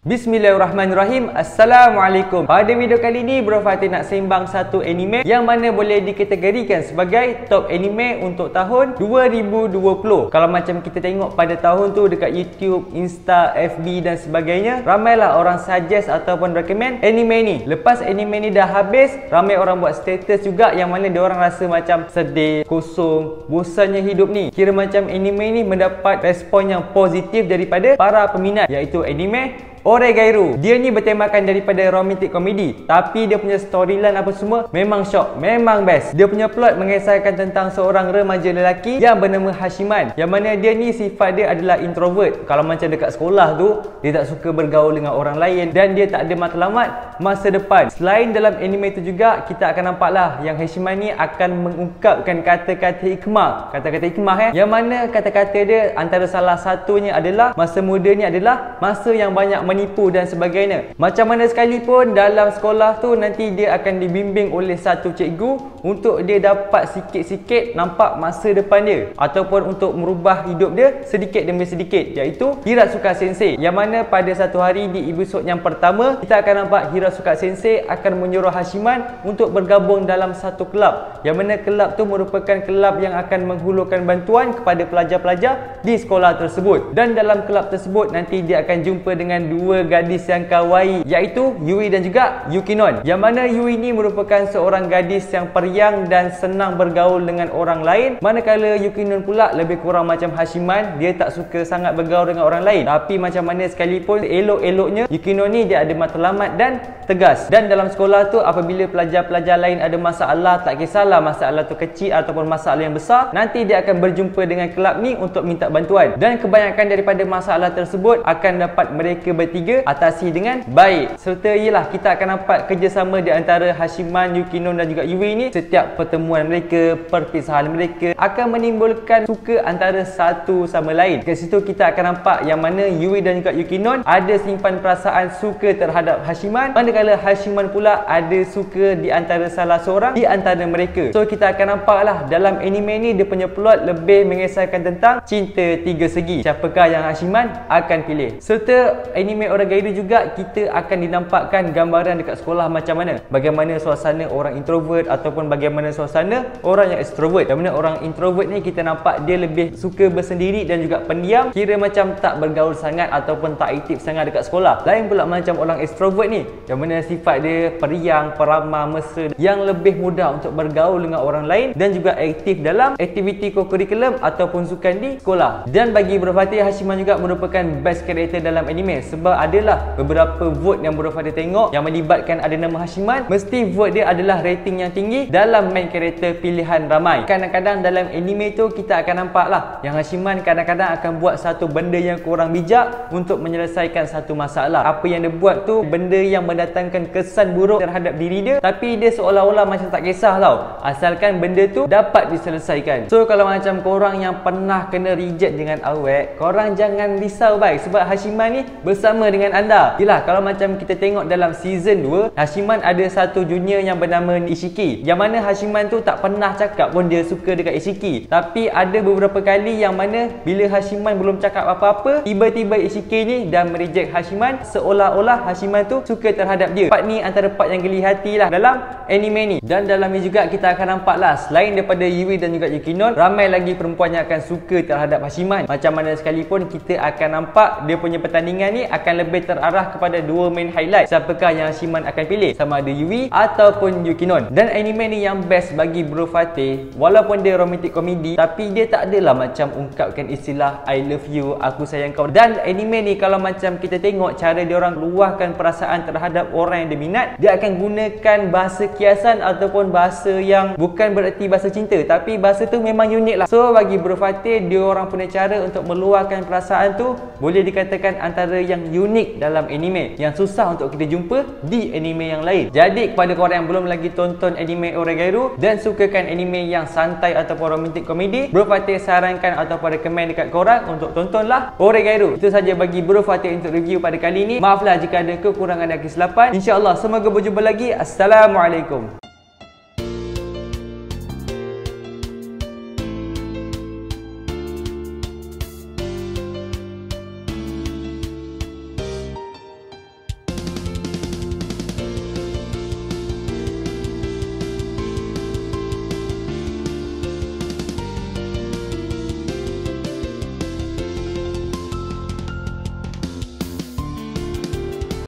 Bismillahirrahmanirrahim. Assalamualaikum. Pada video kali ini Bro Fatih nak sembang satu anime yang mana boleh dikategorikan sebagai top anime untuk tahun 2020. Kalau macam kita tengok pada tahun tu dekat YouTube, Insta, FB dan sebagainya, ramailah orang suggest ataupun recommend anime ni. Lepas anime ni dah habis, ramai orang buat status juga yang mana diorang rasa macam sedih, kosong, bosannya hidup ni. Kira macam anime ni mendapat respon yang positif daripada para peminat, iaitu anime Oregairu. Dia ni bertemakan daripada romantic comedy, tapi dia punya storyline apa semua memang shock, memang best. Dia punya plot mengisahkan tentang seorang remaja lelaki yang bernama Hashiman, yang mana dia ni sifat dia adalah introvert. Kalau macam dekat sekolah tu, dia tak suka bergaul dengan orang lain dan dia tak ada matlamat masa depan. Selain dalam anime tu juga, kita akan nampak lah yang Hashiman ni akan mengungkapkan kata-kata hikmah. Kata-kata hikmah yang mana kata-kata dia antara salah satunya adalah masa muda ni adalah masa yang banyak menipu dan sebagainya. Macam mana sekalipun dalam sekolah tu nanti dia akan dibimbing oleh satu cikgu untuk dia dapat sikit-sikit nampak masa depan dia ataupun untuk merubah hidup dia sedikit demi sedikit, iaitu Hiratsuka Sensei. Yang mana pada satu hari di episod yang pertama, kita akan nampak Hiratsuka Sensei akan menyuruh Hashiman untuk bergabung dalam satu kelab, yang mana kelab tu merupakan kelab yang akan menghulurkan bantuan kepada pelajar-pelajar di sekolah tersebut. Dan dalam kelab tersebut nanti dia akan jumpa dengan dua gadis yang kawaii, iaitu Yui dan juga Yukinon. Yang mana Yui ni merupakan seorang gadis yang periang dan senang bergaul dengan orang lain, manakala Yukinon pula lebih kurang macam Hashiman, dia tak suka sangat bergaul dengan orang lain. Tapi macam mana sekalipun elok-eloknya, Yukinon ni dia ada matlamat dan tegas. Dan dalam sekolah tu, apabila pelajar-pelajar lain ada masalah, tak kisahlah masalah tu kecil ataupun masalah yang besar, nanti dia akan berjumpa dengan kelab ni untuk minta bantuan. Dan kebanyakan daripada masalah tersebut akan dapat mereka bertiga atasi dengan baik. Serta ialah kita akan nampak kerjasama di antara Hashiman, Yukinon dan juga Yui ni. Setiap pertemuan mereka, perpisahan mereka akan menimbulkan suka antara satu sama lain. Kat situ kita akan nampak yang mana Yui dan juga Yukinon ada simpan perasaan suka terhadap Hashiman, manakala Hashiman pula ada suka di antara salah seorang di antara mereka. So kita akan nampaklah dalam anime ni dia punya plot lebih mengisahkan tentang cinta tiga segi. Siapakah yang Hashiman akan pilih. Serta anime Oregairu juga kita akan dinampakkan gambaran dekat sekolah macam mana, bagaimana suasana orang introvert ataupun bagaimana suasana orang yang extrovert. Yang mana orang introvert ni kita nampak dia lebih suka bersendiri dan juga pendiam, kira macam tak bergaul sangat ataupun tak aktif sangat dekat sekolah. Lain pula macam orang extrovert ni, yang mana sifat dia periang, peramah, mesra, yang lebih mudah untuk bergaul dengan orang lain dan juga aktif dalam aktiviti kokurikulum ataupun sukan di sekolah. Dan bagi Bro Fatih, Hashiman juga merupakan best character dalam anime, sebab adalah beberapa vote yang Bro Fatih tengok yang melibatkan ada nama Hashiman, mesti vote dia adalah rating yang tinggi dalam main character pilihan ramai. Kadang-kadang dalam anime tu kita akan nampak lah yang Hashiman kadang-kadang akan buat satu benda yang kurang bijak untuk menyelesaikan satu masalah. Apa yang dia buat tu benda yang mendatangkan kesan buruk terhadap diri dia, tapi dia seolah-olah macam tak kisah tau, asalkan benda tu dapat diselesaikan. So kalau macam korang yang pernah kena reject dengan awet, korang jangan risau baik, sebab Hashiman ni bersama dengan anda. Yelah, kalau macam kita tengok dalam season 2, Hashiman ada satu junior yang bernama Ishiki, yang mana Hashiman tu tak pernah cakap pun dia suka dekat Ishiki. Tapi ada beberapa kali yang mana bila Hashiman belum cakap apa-apa, tiba-tiba Ishiki ni dah mereject Hashiman, seolah-olah Hashiman tu suka terhadap dia. Part ni antara part yang geli hati lah dalam anime ni. Dan dalam ni juga kita akan nampak lah, selain daripada Yui dan juga Yukinon, ramai lagi perempuan yang akan suka terhadap Hashiman. Macam mana sekalipun kita akan nampak dia punya pertandingan ni akan lebih terarah kepada dua main highlight. Siapakah yang Hashiman akan pilih, sama ada Yui ataupun Yukinon. Dan anime ni yang best bagi Bro Fatih, walaupun dia romantic comedy, tapi dia tak adalah macam ungkapkan istilah I love you, aku sayang kau. Dan anime ni kalau macam kita tengok cara dia orang luahkan perasaan terhadap orang yang dia minat, dia akan gunakan bahasa kiasan ataupun bahasa yang bukan bererti bahasa cinta, tapi bahasa tu memang unik lah. So bagi Bro Fatih, dia orang punya cara untuk meluahkan perasaan tu boleh dikatakan antara yang unik dalam anime yang susah untuk kita jumpa di anime yang lain. Jadi kepada korang yang belum lagi tonton anime Oregairu dan sukakan anime yang santai ataupun romantic komedi, Bro Fatih sarankan ataupun recommend dekat korang untuk tontonlah Oregairu. Itu saja bagi Bro Fatih untuk review pada kali ini. Maaflah jika ada kekurangan dan kesilapan. InsyaAllah semoga berjumpa lagi. Assalamualaikum.